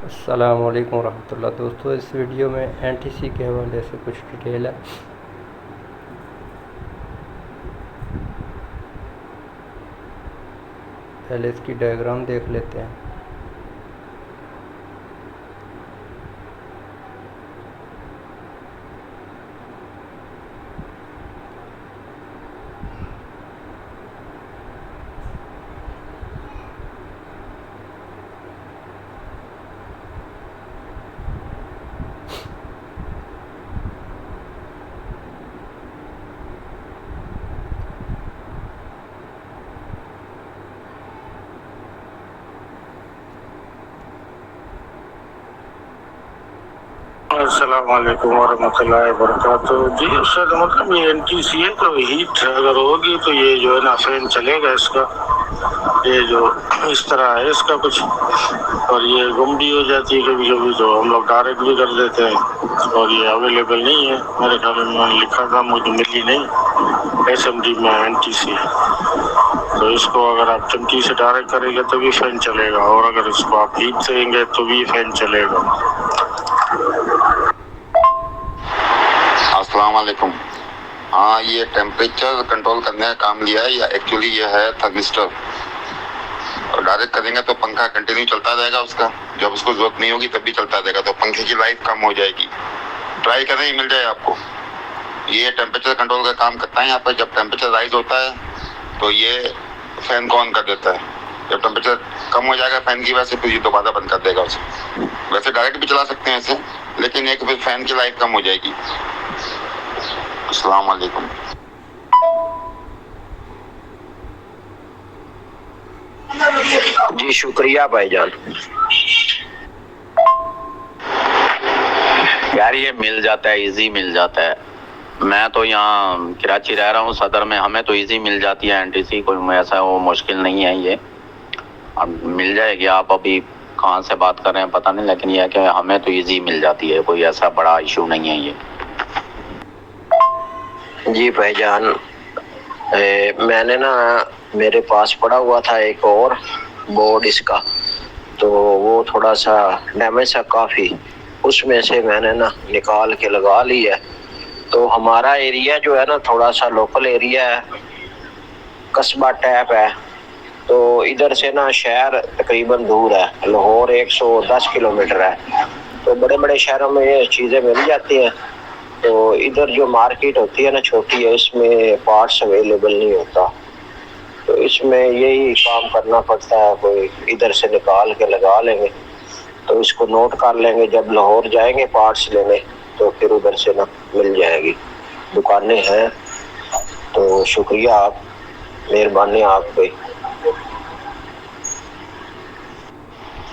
السلام علیکم ورحمۃ اللہ دوستو، اس ویڈیو میں NTC کے حوالے سے کچھ ڈیٹیل ہے۔ پہلے اس کی ڈائیگرام دیکھ لیتے ہیں۔ السلام علیکم ورحمۃ اللہ وبرکاتہ۔ جی سر، مطلب یہ NTC ہے تو ہیٹ اگر ہوگی تو یہ جو ہے نا فین چلے گا اس کا، یہ جو اس طرح ہے اس کا کچھ، اور یہ گم بھی ہو جاتی ہے کبھی کبھی تو ہم لوگ ڈائریکٹ بھی کر دیتے ہیں، اور یہ اویلیبل نہیں ہے میرے خیال میں، نے لکھا تھا مجھے ملی نہیں SMD میں NTC ہے، تو اس کو اگر آپ چمکی سے ڈائریکٹ کریں گے تو بھی فین چلے گا، اور اگر اس کو آپ ہیٹ دیں گے تو بھی فین چلے گا۔ السلام علیکم۔ ہاں، یہ ٹیمپریچر کنٹرول کرنے کا کام لیا ہے، یا ایکچولی یہ ہے تھرمسٹر، اور ڈائریکٹ کریں گے تو پنکھا کنٹینیو چلتا رہے گا اس کا، جب اس کو ضرورت نہیں ہوگی تب بھی چلتا رہے گا، تو پنکھے کی لائف کم ہو جائے گی۔ ٹرائی کریں، یہ مل جائے آپ کو۔ یہ ٹیمپریچر کنٹرول کا کام کرتا ہے۔ یہاں پہ جب ٹیمپریچر رائز ہوتا ہے تو یہ فین کو آن کر دیتا ہے، جب ٹیمپریچر کم ہو جائے گا فین کی وجہ سے پھر یہ دوبارہ بند کر دے گا اسے۔ ویسے ڈائریکٹ بھی چلا سکتے ہیں اسے، لیکن ایک پھر فین کی لائف کم ہو جائے گی۔ السلام علیکم۔ جی شکریہ بھائی جان۔ یار یہ مل جاتا ہے، ایزی مل جاتا ہے۔ میں تو یہاں کراچی رہ رہا ہوں صدر میں، ہمیں تو ایزی مل جاتی ہے NTC، کوئی ایسا وہ مشکل نہیں ہے، یہ اب مل جائے گی۔ آپ ابھی کہاں سے بات کر رہے ہیں پتہ نہیں، لیکن یہ ہے کہ ہمیں تو ایزی مل جاتی ہے، کوئی ایسا بڑا ایشو نہیں ہے یہ۔ جی بھائی جان، میں نے نا میرے پاس پڑا ہوا تھا ایک اور بورڈ اس کا، تو وہ تھوڑا سا ڈیمیج سا کافی، اس میں سے میں نے نا نکال کے لگا لی ہے۔ تو ہمارا ایریا جو ہے نا تھوڑا سا لوکل ایریا ہے، قصبہ ٹیپ ہے، تو ادھر سے نا شہر تقریباً دور ہے، لاہور 110 کلومیٹر ہے، تو بڑے بڑے شہروں میں یہ چیزیں مل جاتی ہیں، تو ادھر جو مارکیٹ ہوتی ہے نا چھوٹی ہے، اس میں پارٹس اویلیبل نہیں ہوتا، تو اس میں یہی کام کرنا پڑتا ہے، کوئی ادھر سے نکال کے لگا لیں گے تو اس کو نوٹ کر لیں گے، جب لاہور جائیں گے پارٹس لینے تو پھر ادھر سے نا مل جائے گی، دکانیں ہیں۔ تو شکریہ، آپ مہربانی آپ کی۔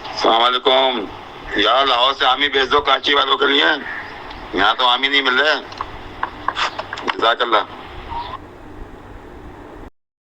السلام علیکم۔ یار لاہور سے آمی بھیج دو کراچی والوں کے لیے، یہاں تو آمی نہیں مل رہے۔ جزاک اللہ۔